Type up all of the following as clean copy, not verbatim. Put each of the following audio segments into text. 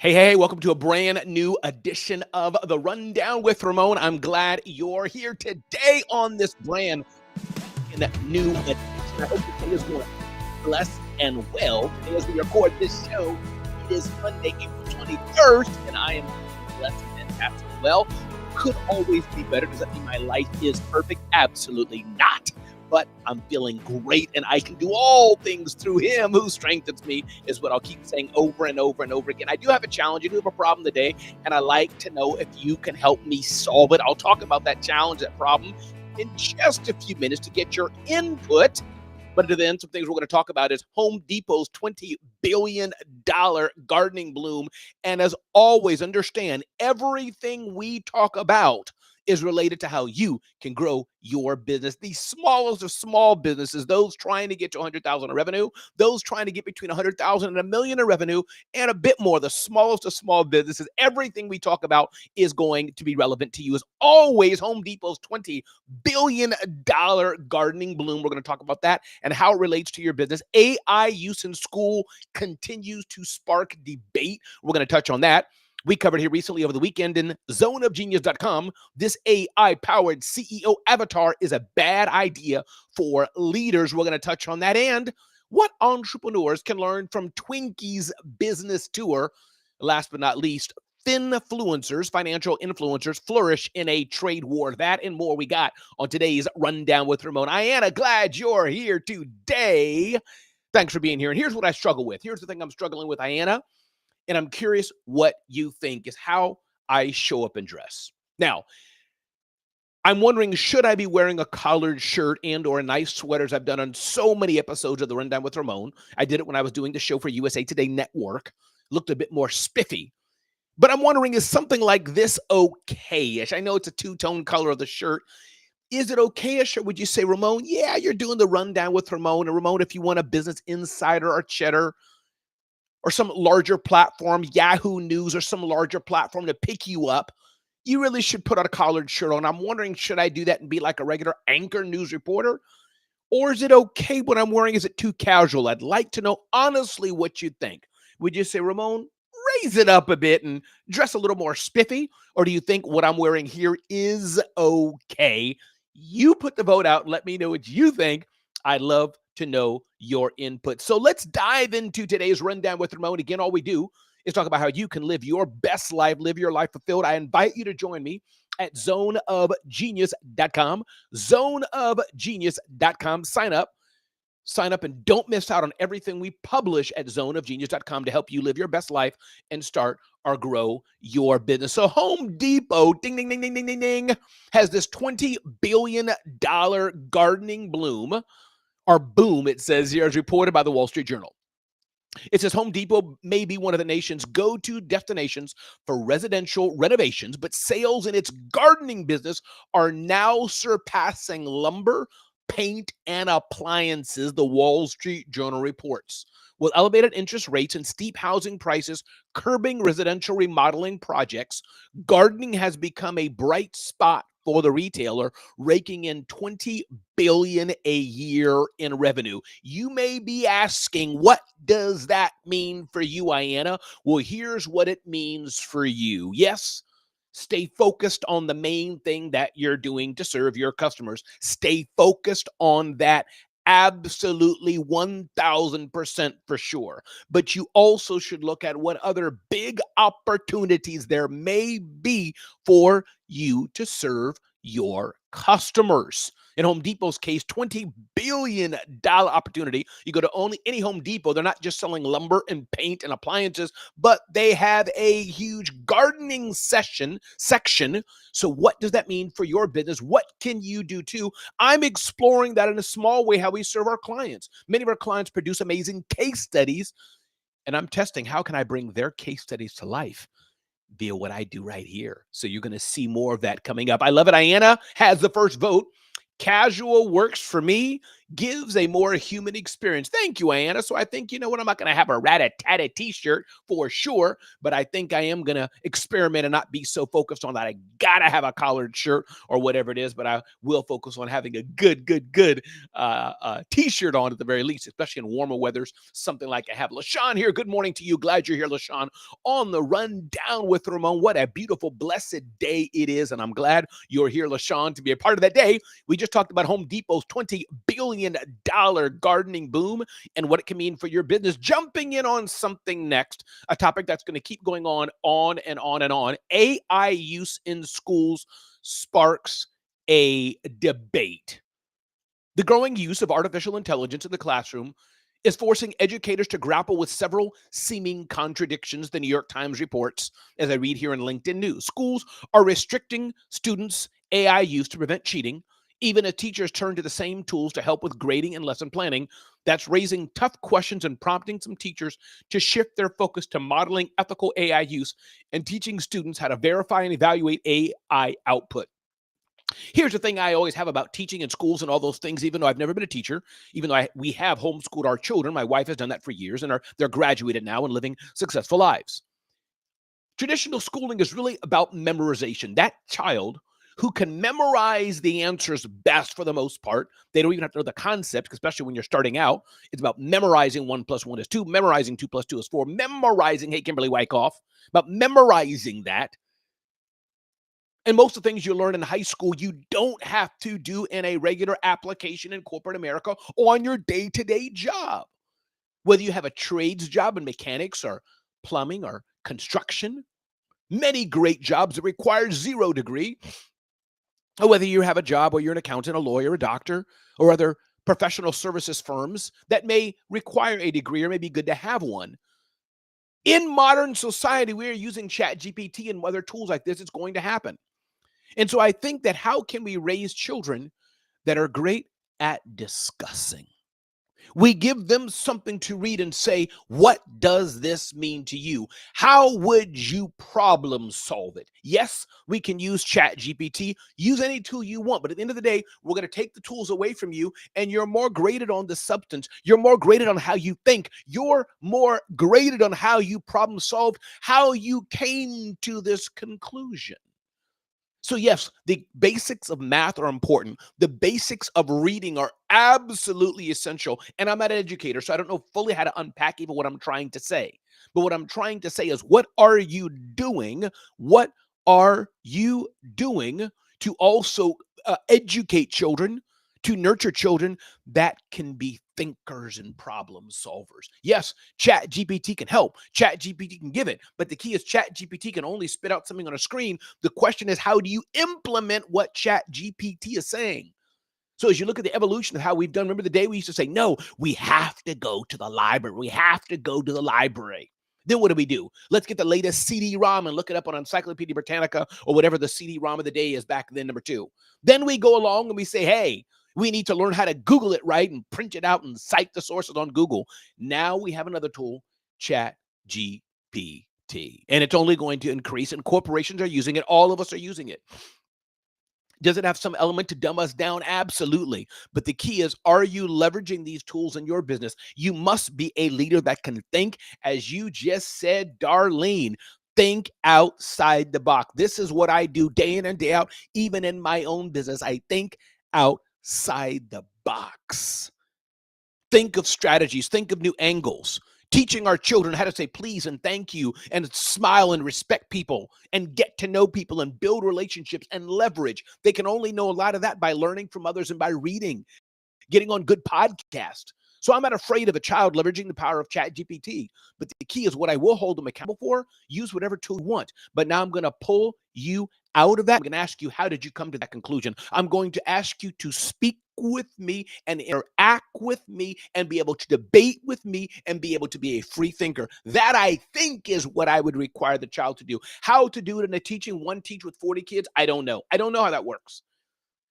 Hey, welcome to a brand new edition of the Rundown with Ramon. I'm glad you're here today on this brand new edition. I hope your day is going blessed and well. Today, as we record this show, it is Monday, April 21st, and I am blessed and fantastic. Well, could always be better. Does that mean my life is perfect? Absolutely not. But I'm feeling great, and I can do all things through him who strengthens me, is what I'll keep saying over and over and over again. I do have a challenge. I do have a problem today, and I like to know if you can help me solve it. I'll talk about that challenge, that problem, in just a few minutes to get your input. But until then, some things we're going to talk about is Home Depot's $20 billion gardening bloom. And as always, understand everything we talk about is related to how you can grow your business. The smallest of small businesses, those trying to get to 100,000 in revenue, those trying to get between 100,000 and $1 million in revenue, and a bit more, the smallest of small businesses. Everything we talk about is going to be relevant to you. As always, Home Depot's $20 billion gardening bloom. We're going to talk about that and how it relates to your business. AI use in school continues to spark debate. We're going to touch on that. We covered here recently over the weekend in zoneofgenius.com. This AI-powered CEO avatar is a bad idea for leaders. We're going to touch on that and what entrepreneurs can learn from Twinkie's business tour. Last but not least, finfluencers, financial influencers, flourish in a trade war. That and more we got on today's Rundown with Ramon. Ayanna, glad you're here today. Thanks for being here. And here's what I struggle with. Here's the thing I'm struggling with, Ayanna. And I'm curious what you think is how I show up and dress. Now, I'm wondering, should I be wearing a collared shirt and or a nice sweater, as I've done on so many episodes of the Rundown with Ramon? I did it when I was doing the show for USA Today Network. Looked a bit more spiffy. But I'm wondering, is something like this okay-ish? I know it's a two-tone color of the shirt. Is it okay-ish, or would you say, Ramon, yeah, you're doing the Rundown with Ramon, and Ramon, if you want a Business Insider or Cheddar, or some larger platform, Yahoo News or some larger platform to pick you up, you really should put on a collared shirt on. I'm wondering, should I do that and be like a regular anchor news reporter? Or is it okay what I'm wearing? Is it too casual? I'd like to know honestly what you think. Would you say, Ramon, raise it up a bit and dress a little more spiffy? Or do you think what I'm wearing here is okay? You put the vote out and let me know what you think. I'd love to know your input. So let's dive into today's Rundown with Ramon. Again, all we do is talk about how you can live your best life, live your life fulfilled. I invite you to join me at zoneofgenius.com, zoneofgenius.com. Sign up and don't miss out on everything we publish at zoneofgenius.com to help you live your best life and start or grow your business. So Home Depot, ding, ding, ding, ding, ding, ding, ding, has this $20 billion gardening bloom, or boom, it says here, as reported by the Wall Street Journal. It says Home Depot may be one of the nation's go-to destinations for residential renovations, but sales in its gardening business are now surpassing lumber, paint, and appliances, the Wall Street Journal reports. With elevated interest rates and steep housing prices curbing residential remodeling projects, gardening has become a bright spot for the retailer, raking in $20 billion a year in revenue. You may be asking, what does that mean for you, Ayanna? Well, here's what it means for you. Yes, stay focused on the main thing that you're doing to serve your customers. Stay focused on that. Absolutely 1,000% for sure. But you also should look at what other big opportunities there may be for you to serve your customers. In Home Depot's case, $20 billion opportunity. You go to any Home Depot, they're not just selling lumber and paint and appliances, but they have a huge gardening section. So what does that mean for your business? What can you do too? I'm exploring that in a small way, how we serve our clients. Many of our clients produce amazing case studies, and I'm testing how can I bring their case studies to life via what I do right here. So you're going to see more of that coming up. I love it. Ayanna has the first vote. Casual works for me. gives a more human experience. Thank you, Anna. So I think, you know what, I'm not going to have a rat-a-tat-a t-shirt for sure, but I think I am going to experiment and not be so focused on that I got to have a collared shirt or whatever it is, but I will focus on having a good t-shirt on at the very least, especially in warmer weathers, something like I have. LaShawn here. Good morning to you. Glad you're here, LaShawn, on the Rundown with Ramon. What a beautiful, blessed day it is, and I'm glad you're here, LaShawn, to be a part of that day. We just talked about Home Depot's $20 billion gardening boom and what it can mean for your business. Jumping in on something next, a topic that's going to keep going on and on and on. AI use in schools sparks a debate. The growing use of artificial intelligence in the classroom is forcing educators to grapple with several seeming contradictions, the New York Times reports, as I read here in LinkedIn News. Schools are restricting students' AI use to prevent cheating, even as teachers turn to the same tools to help with grading and lesson planning. That's raising tough questions and prompting some teachers to shift their focus to modeling ethical AI use and teaching students how to verify and evaluate AI output. Here's the thing I always have about teaching in schools and all those things, even though I've never been a teacher, even though we have homeschooled our children. My wife has done that for years, and they're graduated now and living successful lives. Traditional schooling is really about memorization. That child who can memorize the answers best for the most part, they don't even have to know the concept, especially when you're starting out. It's about memorizing 1 + 1 is 2, memorizing 2 + 2 is 4, memorizing, hey, Kimberly Wyckoff, about memorizing that. And most of the things you learn in high school, you don't have to do in a regular application in corporate America or on your day-to-day job. Whether you have a trades job in mechanics or plumbing or construction, many great jobs that require 0 degree, or whether you have a job where you're an accountant, a lawyer, a doctor, or other professional services firms that may require a degree or may be good to have one. In modern society, we are using ChatGPT and other tools like this. It's going to happen. And so I think that how can we raise children that are great at discussing? We give them something to read and say, what does this mean to you? How would you problem solve it? Yes, we can use ChatGPT, use any tool you want, but at the end of the day, we're going to take the tools away from you, and you're more graded on the substance. You're more graded on how you think. You're more graded on how you problem solved, how you came to this conclusion. So yes, the basics of math are important. The basics of reading are absolutely essential. And I'm not an educator, so I don't know fully how to unpack even what I'm trying to say. But what I'm trying to say is, what are you doing? What are you doing to also educate children, to nurture children that can be thinkers and problem solvers? Yes, ChatGPT can help. ChatGPT can give it. But the key is ChatGPT can only spit out something on a screen. The question is, how do you implement what ChatGPT is saying? So as you look at the evolution of how we've done, remember the day we used to say, no, we have to go to the library. We have to go to the library. Then what do? Let's get the latest CD-ROM and look it up on Encyclopedia Britannica or whatever the CD-ROM of the day is back then, number 2. Then we go along and we say, hey, we need to learn how to Google it right and print it out and cite the sources on Google. Now we have another tool, ChatGPT. And it's only going to increase, and corporations are using it. All of us are using it. Does it have some element to dumb us down? Absolutely. But the key is, are you leveraging these tools in your business? You must be a leader that can think, as you just said, Darlene. Think outside the box. This is what I do day in and day out, even in my own business. I think outside the box. Think of strategies. Think of new angles. Teaching our children how to say please and thank you and smile and respect people and get to know people and build relationships and leverage. They can only know a lot of that by learning from others and by reading, getting on good podcasts. So I'm not afraid of a child leveraging the power of ChatGPT. But the key is, what I will hold them accountable for, use whatever tool you want. But now I'm going to pull you out of that. I'm going to ask you, how did you come to that conclusion? I'm going to ask you to speak with me and interact with me and be able to debate with me and be able to be a free thinker. That, I think, is what I would require the child to do. How to do it in a teaching, one teach with 40 kids, I don't know. I don't know how that works.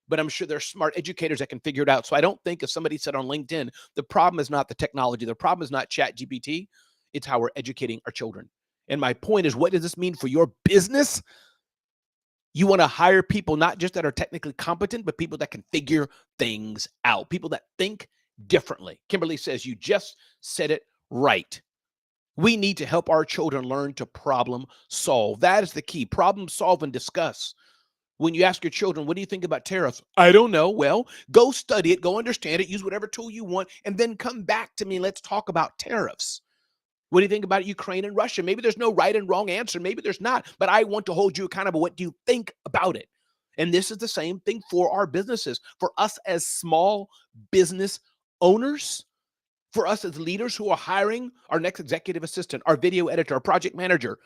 But I'm sure there's smart educators that can figure it out. So I don't think, if somebody said on LinkedIn, the problem is not the technology. The problem is not ChatGPT. It's how we're educating our children. And my point is, what does this mean for your business? You want to hire people not just that are technically competent, but people that can figure things out, people that think differently. Kimberly says, you just said it right. We need to help our children learn to problem solve. That is the key. Problem solve and discuss. When you ask your children, what do you think about tariffs? I don't know. Well, go study it, go understand it, use whatever tool you want, and then come back to me. Let's talk about tariffs. What do you think about Ukraine and Russia? Maybe there's no right and wrong answer. Maybe there's not, but I want to hold you accountable. What do you think about it? And this is the same thing for our businesses, for us as small business owners, for us as leaders who are hiring our next executive assistant, our video editor, our project manager.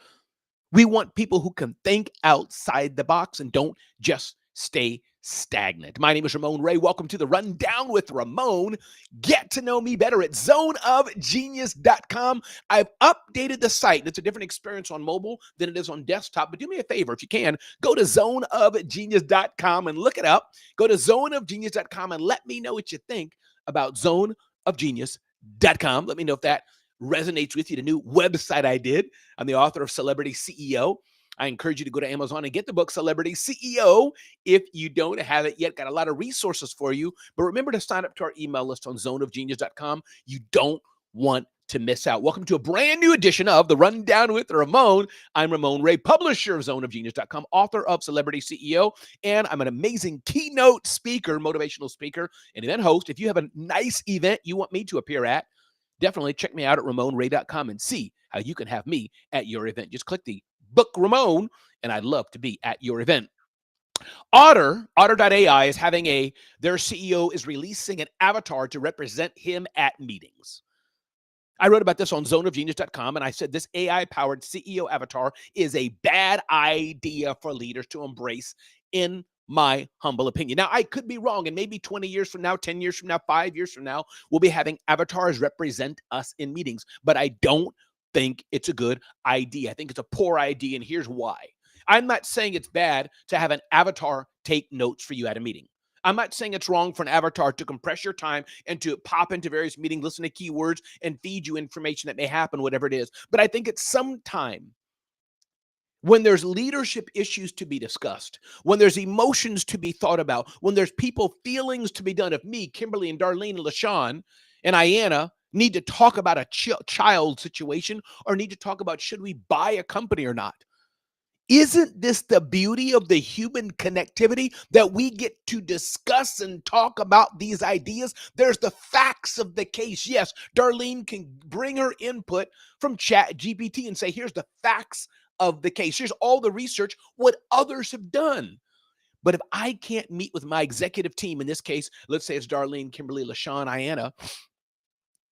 We want people who can think outside the box and don't just stay stagnant. My name is Ramon Ray. Welcome to the Rundown with Ramon. Get to know me better at zoneofgenius.com. I've updated the site. It's a different experience on mobile than it is on desktop, but do me a favor, if you can, go to zoneofgenius.com and look it up. Go to zoneofgenius.com and let me know what you think about zoneofgenius.com. Let me know if that resonates with you, the new website I did. I'm the author of Celebrity CEO. I encourage you to go to Amazon and get the book Celebrity CEO if you don't have it yet. Got a lot of resources for you, but remember to sign up to our email list on zoneofgenius.com. You don't want to miss out. Welcome to a brand new edition of The Rundown with Ramon. I'm Ramon Ray, publisher of zoneofgenius.com, author of Celebrity CEO, and I'm an amazing keynote speaker, motivational speaker, and event host. If you have a nice event you want me to appear at, definitely check me out at ramonray.com and see how you can have me at your event. Just click the book Ramon, and I'd love to be at your event. Otter.ai is their CEO is releasing an avatar to represent him at meetings. I wrote about this on zoneofgenius.com, and I said this AI-powered CEO avatar is a bad idea for leaders to embrace, in my humble opinion. Now, I could be wrong, and maybe 20 years from now, 10 years from now, 5 years from now, we'll be having avatars represent us in meetings, but I don't think it's a good idea. I think it's a poor idea, and here's why. I'm not saying it's bad to have an avatar take notes for you at a meeting. I'm not saying it's wrong for an avatar to compress your time and to pop into various meetings, listen to keywords, and feed you information that may happen, whatever it is. But I think it's sometime when there's leadership issues to be discussed, when there's emotions to be thought about, when there's people feelings to be done, if me, Kimberly, and Darlene, and LaShawn, and Ayanna need to talk about a child situation or need to talk about should we buy a company or not. Isn't this the beauty of the human connectivity that we get to discuss and talk about these ideas? There's the facts of the case. Yes, Darlene can bring her input from ChatGPT and say, here's the facts of the case. Here's all the research, what others have done. But if I can't meet with my executive team, in this case, let's say it's Darlene, Kimberly, LaShawn, Ayanna,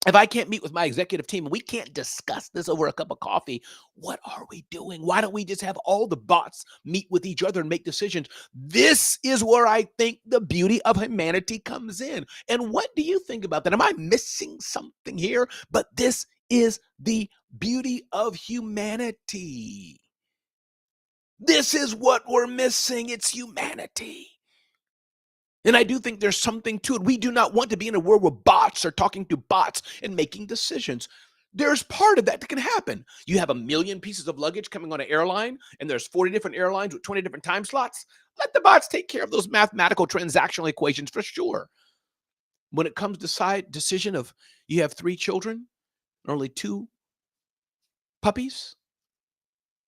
if I can't meet with my executive team and we can't discuss this over a cup of coffee, what are we doing? Why don't we just have all the bots meet with each other and make decisions? This is where I think the beauty of humanity comes in. And what do you think about that? Am I missing something here? But this is the beauty of humanity. This is what we're missing. It's humanity. And I do think there's something to it. We do not want to be in a world where bots are talking to bots and making decisions. There's part of that can happen. You have 1 million pieces of luggage coming on an airline, and there's 40 different airlines with 20 different time slots. Let the bots take care of those mathematical transactional equations for sure. When it comes to decision of you have 3 children, only 2 puppies,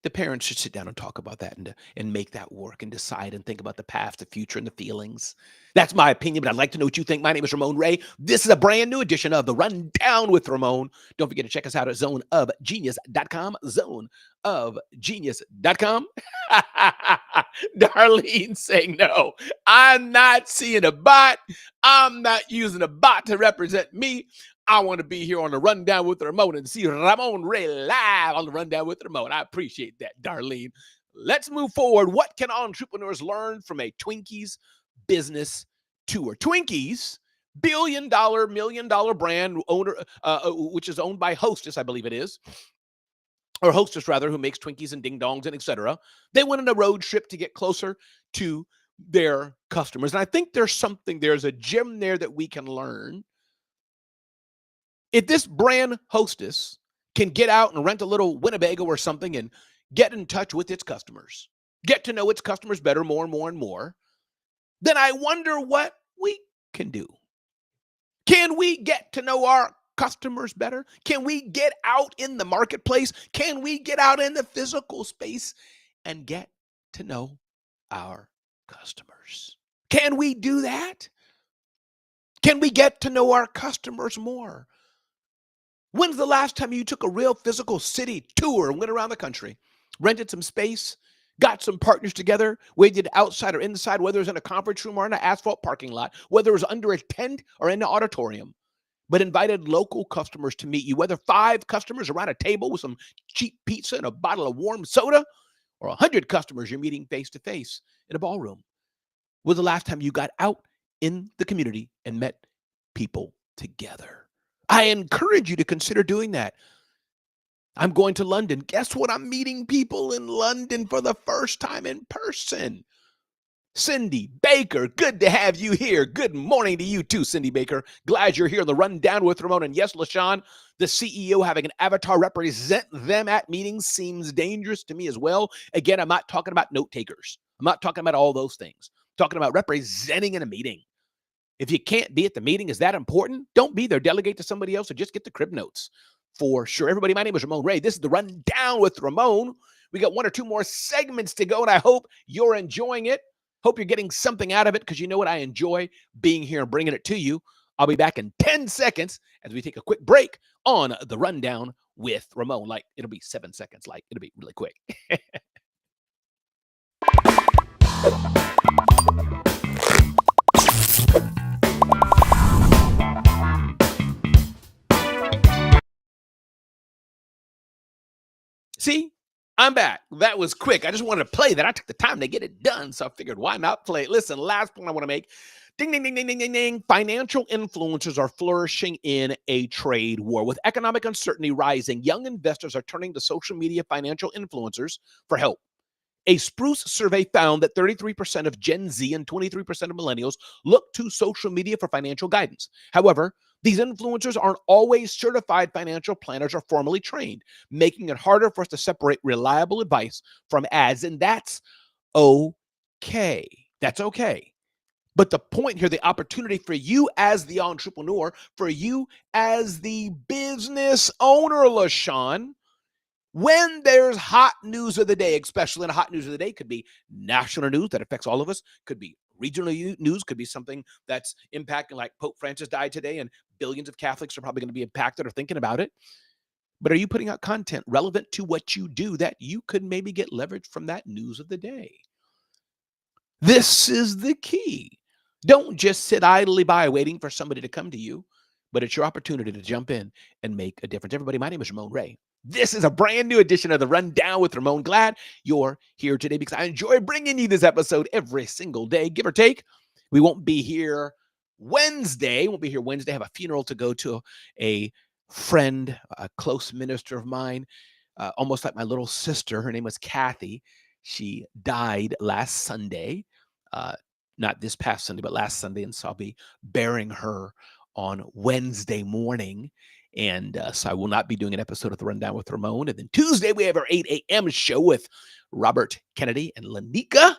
the parents should sit down and talk about that and make that work and decide and think about the past, the future, and the feelings. That's my opinion, but I'd like to know what you think. My name is Ramon Ray. This is a brand new edition of The Rundown with Ramon. Don't forget to check us out at zoneofgenius.com, zoneofgenius.com. Darlene saying no. I'm not seeing a bot. I'm not using a bot to represent me. I want to be here on the Rundown with Ramon and see Ramon Ray live on the Rundown with Ramon. I appreciate that, Darlene. Let's move forward. What can entrepreneurs learn from a Twinkies business tour? Twinkies, billion-dollar, million-dollar brand owner, which is owned by Hostess, I believe it is, or Hostess rather, who makes Twinkies and Ding Dongs and etc. They went on a road trip to get closer to their customers. And I think there's a gem there that we can learn. If this brand Hostess can get out and rent a little Winnebago or something and get in touch with its customers, get to know its customers better, more and more and more, then I wonder what we can do. Can we get to know our customers better? Can we get out in the marketplace? Can we get out in the physical space and get to know our customers? Can we do that? Can we get to know our customers more? When's the last time you took a real physical city tour and went around the country, rented some space, got some partners together, waited outside or inside, whether it was in a conference room or in an asphalt parking lot, whether it was under a tent or in an auditorium, but invited local customers to meet you, whether 5 customers around a table with some cheap pizza and a bottle of warm soda, or 100 customers you're meeting face to face in a ballroom? Was the last time you got out in the community and met people together? I encourage you to consider doing that. I'm going to London. Guess what? I'm meeting people in London for the first time in person. Cindy Baker, good to have you here. Good morning to you too, Cindy Baker. Glad you're here on the Rundown with Ramon. And yes, LaShawn, the CEO having an avatar represent them at meetings seems dangerous to me as well. Again, I'm not talking about note takers. I'm not talking about all those things. I'm talking about representing in a meeting. If you can't be at the meeting, is that important? Don't be there. Delegate to somebody else or just get the crib notes for sure. Everybody, my name is Ramon Ray. This is the Rundown with Ramon. We got 1 or 2 more segments to go, and I hope you're enjoying it. Hope you're getting something out of it, because you know what? I enjoy being here and bringing it to you. I'll be back in 10 seconds as we take a quick break on the Rundown with Ramon. Like, it'll be 7 seconds. Like, it'll be really quick. See, I'm back. That was quick. I just wanted to play that. I took the time to get it done, so I figured, why not play it? Listen, last point I want to make. Ding, ding, ding, ding, ding, ding, ding. Financial influencers are flourishing in a trade war. With economic uncertainty rising, young investors are turning to social media financial influencers for help. A Spruce survey found that 33% of Gen Z and 23% of millennials look to social media for financial guidance. However, these influencers aren't always certified financial planners or formally trained, making it harder for us to separate reliable advice from ads. And that's okay. That's okay. But the point here, the opportunity for you as the entrepreneur, for you as the business owner, LaShawn, when there's hot news of the day, especially in a hot news of the day, could be national news that affects all of us, could be regional news, could be something that's impacting, like Pope Francis died today and billions of Catholics are probably going to be impacted or thinking about it. But are you putting out content relevant to what you do that you could maybe get leverage from that news of the day? This is the key. Don't just sit idly by waiting for somebody to come to you, but it's your opportunity to jump in and make a difference. Everybody, my name is Ramon Ray. This is a brand new edition of the Rundown with Ramon. Glad you're here today, because I enjoy bringing you this episode every single day, give or take. We won't be here Wednesday. I have a funeral to go to. A friend, a close minister of mine, almost like my little sister. Her name was Kathy. She died last Sunday, not this past Sunday, but last Sunday. And so I'll be burying her on Wednesday morning. And so I will not be doing an episode of the Rundown with Ramon. And then Tuesday, we have our 8 a.m. show with Robert Kennedy and Lanika.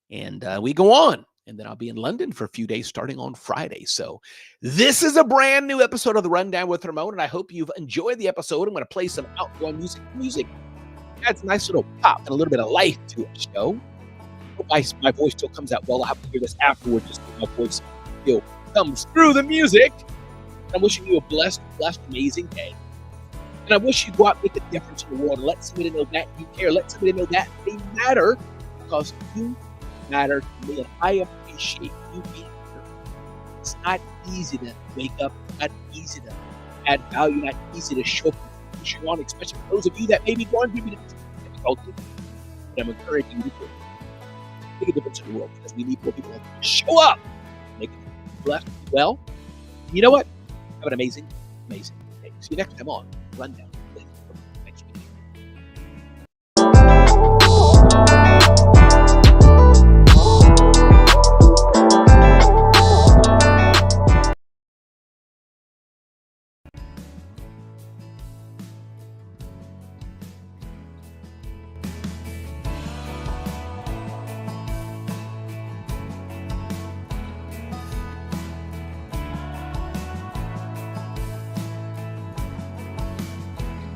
And we go on. And then I'll be in London for a few days starting on Friday. So this is a brand new episode of the Rundown with Ramon. And I hope you've enjoyed the episode. I'm going to play some outdoor music. Adds a nice little pop and a little bit of life to the show. My voice still comes out well. I'll have to hear this afterward, just so my voice still comes through the music. I'm wishing you a blessed, amazing day. And I wish you go out and make a difference in the world. Let somebody know that you care. Let somebody know that they matter, because you matter to me. And I appreciate you being here. It's not easy to wake up. It's not easy to add value. Not easy to show up and push you on, especially for those of you that may be going through difficulty. But I'm encouraging you to do it. Make a difference in the world, because we need more people like you to show up, make it blessed, well. You know what? Have an amazing day. See you next time on Rundown.